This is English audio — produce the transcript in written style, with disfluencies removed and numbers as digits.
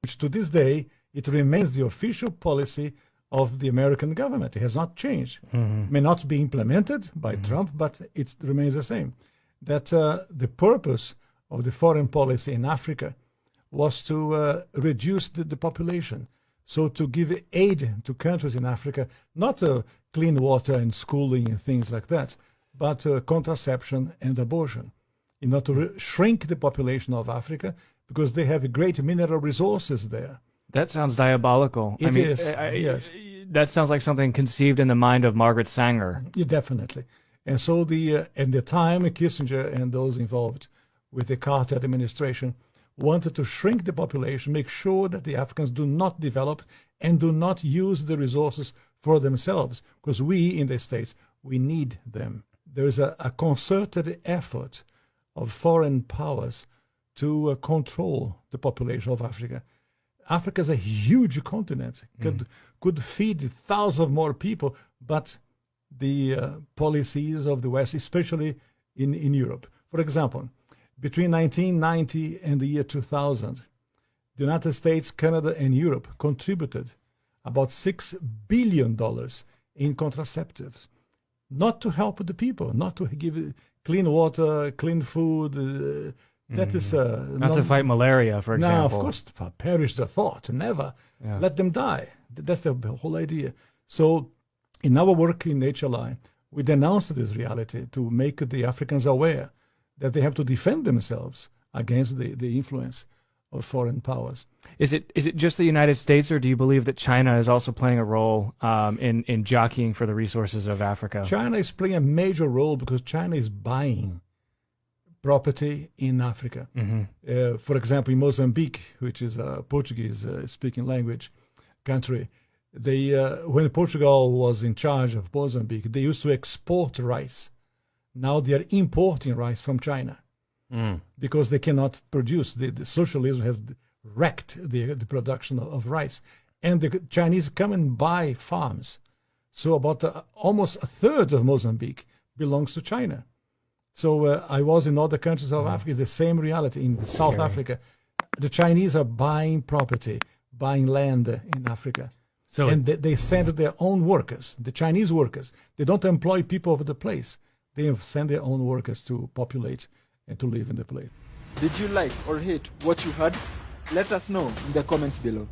which to this day, it remains the official policy of the American government. It has not changed. May not be implemented by Trump, but it remains the same. That the purpose of the foreign policy in Africa was to reduce the population. So to give aid to countries in Africa, not clean water and schooling and things like that, but contraception and abortion, in order to shrink the population of Africa, because they have great mineral resources there. That sounds diabolical. It is, yes. That sounds like something conceived in the mind of Margaret Sanger. Yeah, definitely. And so at the time, Kissinger and those involved with the Carter administration wanted to shrink the population, make sure that the Africans do not develop and do not use the resources for themselves, because we in the States, we need them. There is a concerted effort of foreign powers to control the population of Africa. Africa is a huge continent, could feed thousands more people, but the policies of the West, especially in Europe. For example, between 1990 and the year 2000, the United States, Canada, and Europe contributed about $6 billion in contraceptives, not to help the people, not to give clean water, clean food. That is not to fight malaria, for example. No, of course, perish the thought, never. Yeah. Let them die. That's the whole idea. So in our work in HLI, we denounced this reality to make the Africans aware that they have to defend themselves against the influence of foreign powers. Is it just the United States, or do you believe that China is also playing a role in jockeying for the resources of Africa? China is playing a major role because China is buying property in Africa. For example, in Mozambique, which is a Portuguese-speaking language country, when Portugal was in charge of Mozambique, they used to export rice. Now they are importing rice from China because they cannot produce. The socialism has wrecked the production of rice. And the Chinese come and buy farms. So about almost a third of Mozambique belongs to China. So I was in other countries of Africa, the same reality. In South Africa, the Chinese are buying property, buying land in Africa. So, and they send their own workers, the Chinese workers. They don't employ people of the place. They send their own workers to populate and to live in the place. Did you like or hate what you heard? Let us know in the comments below.